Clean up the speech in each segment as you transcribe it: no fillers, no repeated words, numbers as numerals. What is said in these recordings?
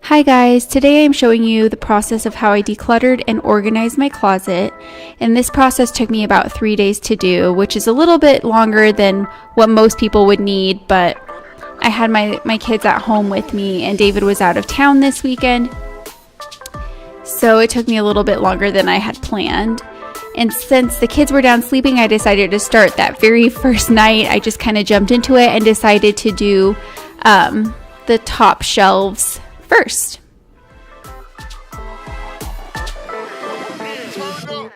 Hi guys, today I'm showing you the process of how I decluttered and organized my closet, and this process took me about 3 days to do, which is a little bit longer than what most people would need, but I had my kids at home with me and David was out of town this weekend, so it took me a little bit longer than I had planned. And since the kids were down sleeping, I decided to start that very first night. I just kind of jumped into it and decided to do the top shelves first.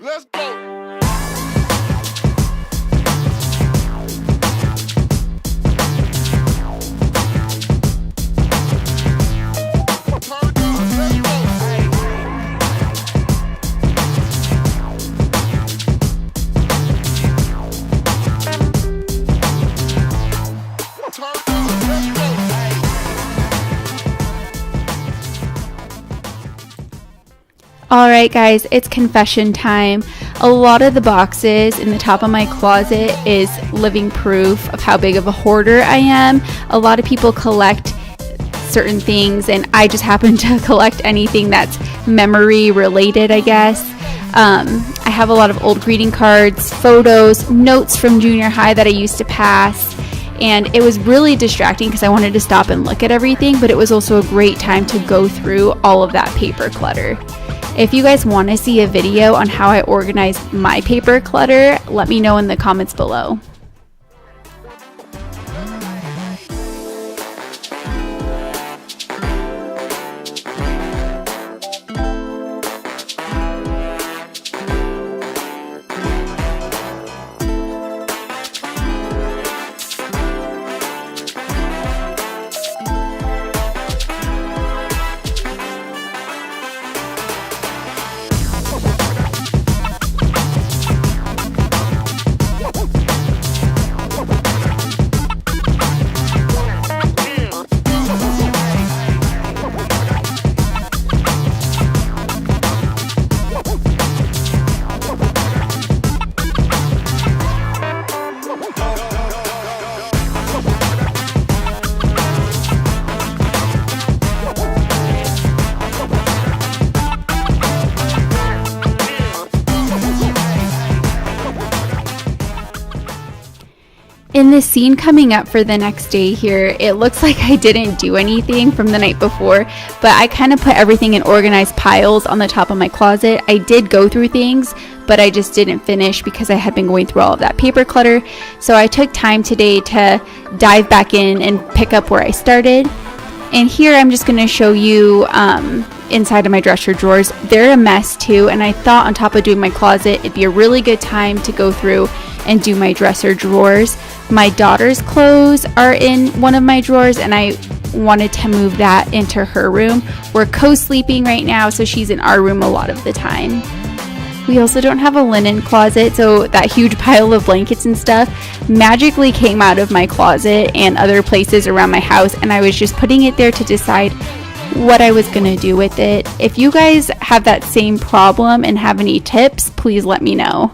Let's go. Alright guys, it's confession time. A lot of the boxes in the top of my closet is living proof of how big of a hoarder I am. A lot of people collect certain things and I just happen to collect anything that's memory related, I guess. I have a lot of old greeting cards, photos, notes from junior high that I used to pass. And it was really distracting because I wanted to stop and look at everything, but it was also a great time to go through all of that paper clutter. If you guys want to see a video on how I organize my paper clutter, let me know in the comments below. In the scene coming up for the next day here, it looks like I didn't do anything from the night before, but I kind of put everything in organized piles on the top of my closet. I did go through things, but I just didn't finish because I had been going through all of that paper clutter. So I took time today to dive back in and pick up where I started. And here I'm just going to show you inside of my dresser drawers. They're a mess too, and I thought on top of doing my closet, it'd be a really good time to go through and do my dresser drawers. My daughter's clothes are in one of my drawers and I wanted to move that into her room. We're co-sleeping right now, so she's in our room a lot of the time. We also don't have a linen closet, so that huge pile of blankets and stuff magically came out of my closet and other places around my house, and I was just putting it there to decide what I was gonna do with it. If you guys have that same problem and have any tips, please let me know.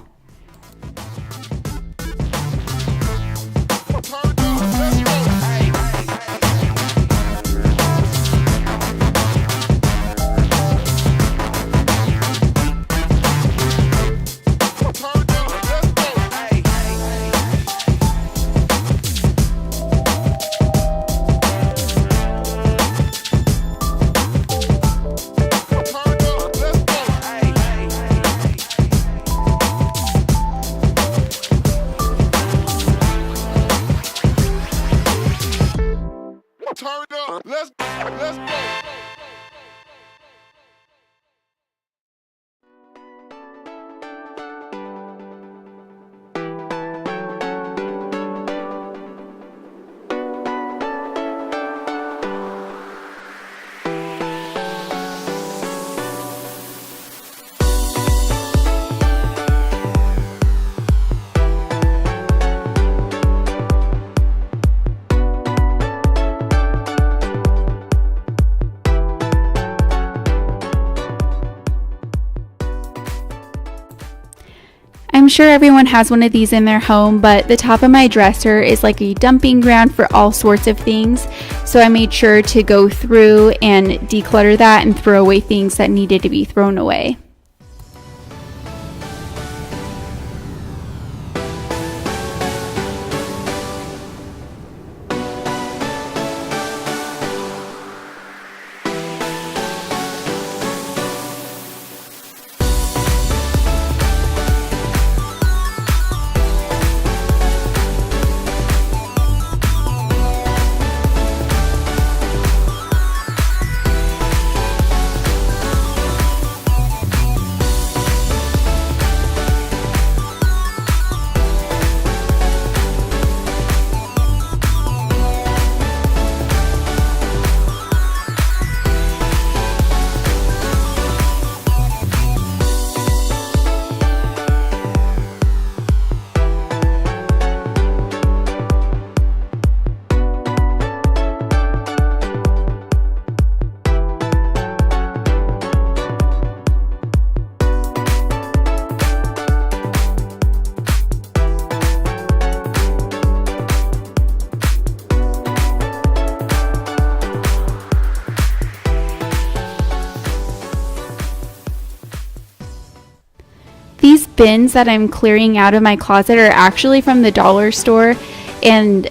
sure everyone has one of these in their home, but the top of my dresser is like a dumping ground for all sorts of things. So I made sure to go through and declutter that and throw away things that needed to be thrown away. These bins that I'm clearing out of my closet are actually from the dollar store, and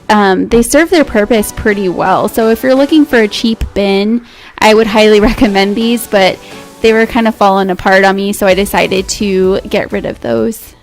they serve their purpose pretty well. So if you're looking for a cheap bin, I would highly recommend these, but they were kind of falling apart on me, so I decided to get rid of those.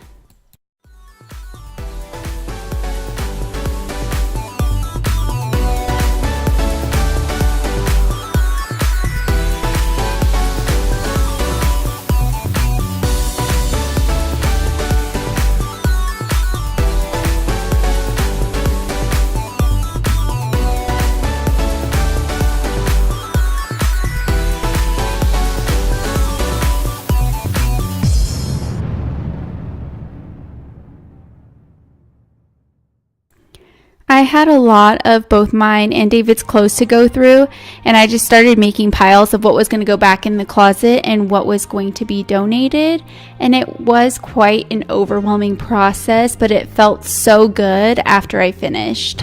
I had a lot of both mine and David's clothes to go through, and I just started making piles of what was going to go back in the closet and what was going to be donated. And it was quite an overwhelming process, but it felt so good after I finished.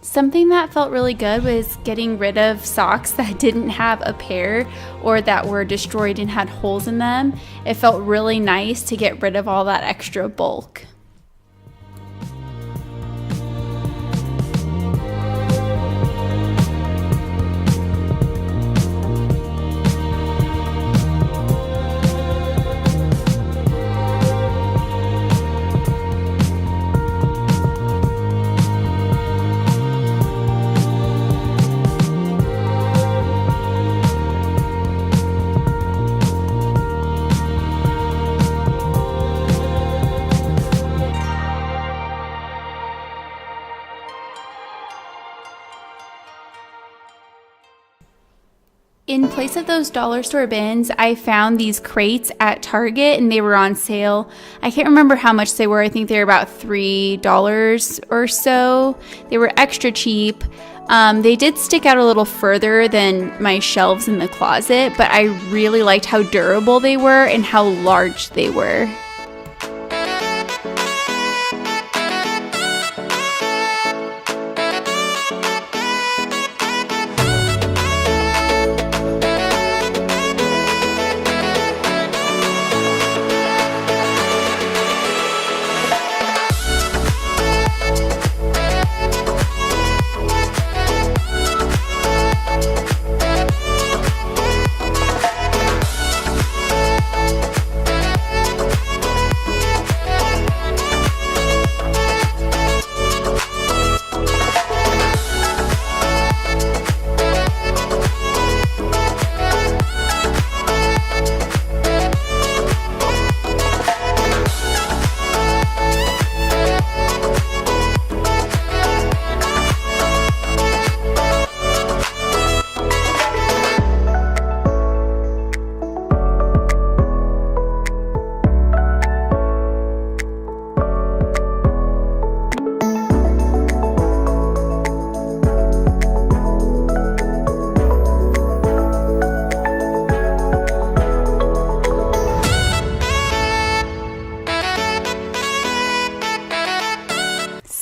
Something that felt really good was getting rid of socks that didn't have a pair or that were destroyed and had holes in them. It felt really nice to get rid of all that extra bulk. In place of those dollar store bins, I found these crates at Target and they were on sale. I can't remember how much they were. I think they were about $3 or so. They were extra cheap. They did stick out a little further than my shelves in the closet, but I really liked how durable they were and how large they were.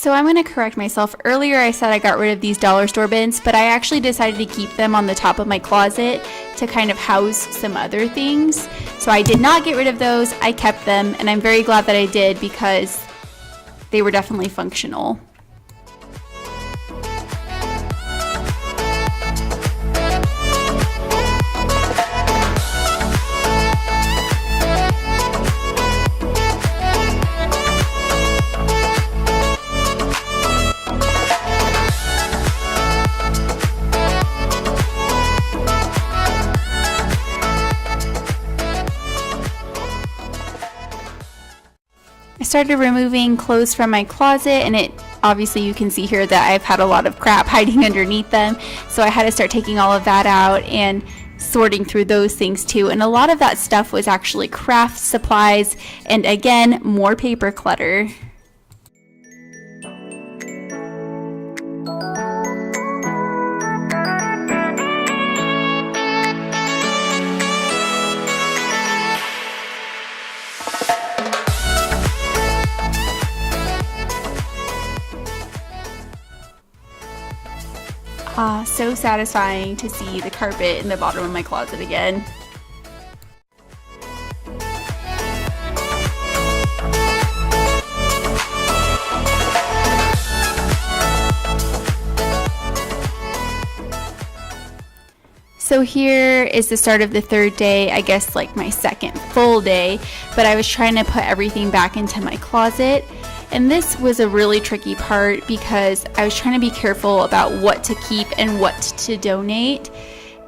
So I'm going to correct myself. Earlier I said I got rid of these dollar store bins, but I actually decided to keep them on the top of my closet to kind of house some other things. So I did not get rid of those. I kept them, and I'm very glad that I did because they were definitely functional. I started removing clothes from my closet, and it obviously you can see here that I've had a lot of crap hiding underneath them, so I had to start taking all of that out and sorting through those things too. And a lot of that stuff was actually craft supplies, and again, more paper clutter. So satisfying to see the carpet in the bottom of my closet again. So here is the start of the third day, I guess like my second full day, but I was trying to put everything back into my closet. And this was a really tricky part because I was trying to be careful about what to keep and what to donate.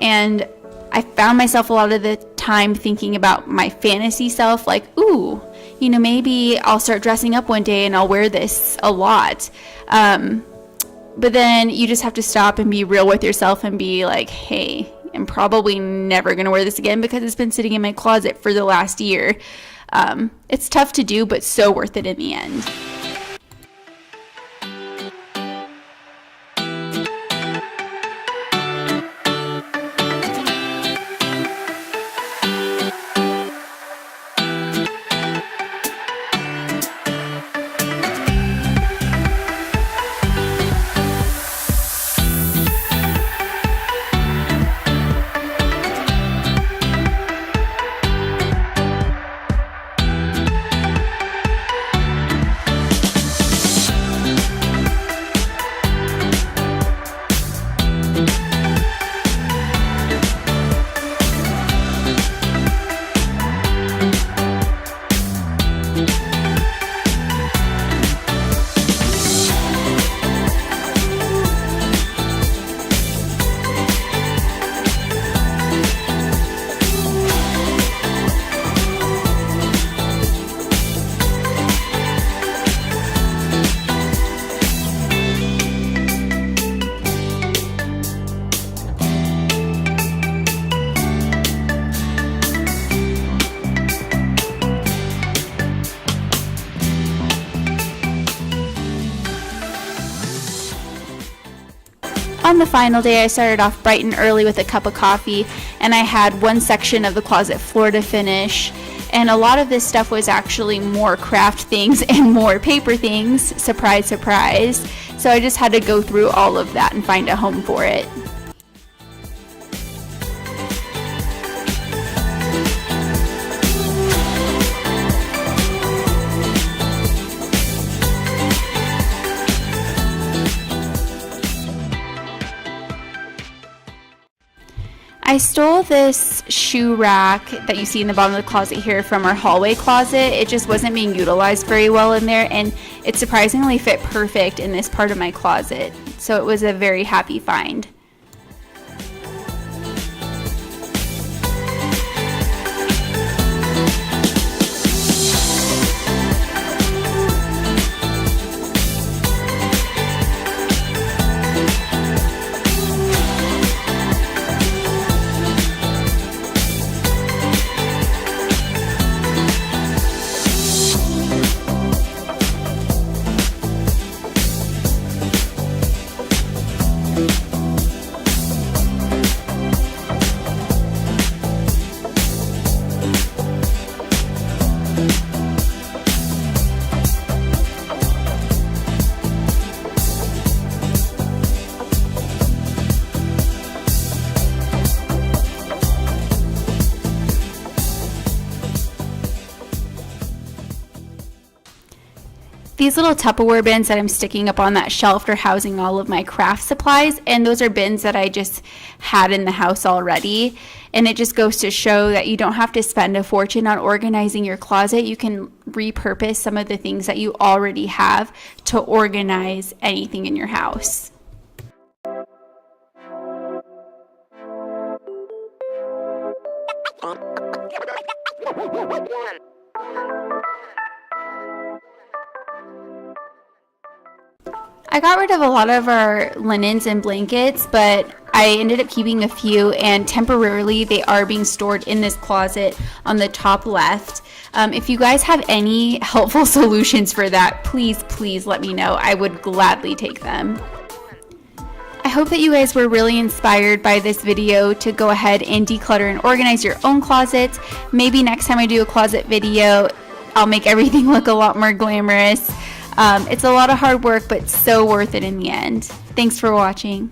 And I found myself a lot of the time thinking about my fantasy self, like, ooh, you know, maybe I'll start dressing up one day and I'll wear this a lot. But then you just have to stop and be real with yourself and be like, hey, I'm probably never going to wear this again because it's been sitting in my closet for the last year. It's tough to do, but so worth it in the end. On the final day, I started off bright and early with a cup of coffee, and I had one section of the closet floor to finish. And a lot of this stuff was actually more craft things and more paper things. Surprise, surprise. So I just had to go through all of that and find a home for it. I stole this shoe rack that you see in the bottom of the closet here from our hallway closet. It just wasn't being utilized very well in there, and it surprisingly fit perfect in this part of my closet. So it was a very happy find. These little Tupperware bins that I'm sticking up on that shelf are housing all of my craft supplies, and those are bins that I just had in the house already. And it just goes to show that you don't have to spend a fortune on organizing your closet. You can repurpose some of the things that you already have to organize anything in your house. I got rid of a lot of our linens and blankets, but I ended up keeping a few, and temporarily they are being stored in this closet on the top left. If you guys have any helpful solutions for that, please let me know. I would gladly take them. I hope that you guys were really inspired by this video to go ahead and declutter and organize your own closets. Maybe next time I do a closet video, I'll make everything look a lot more glamorous. It's a lot of hard work, but so worth it in the end. Thanks for watching.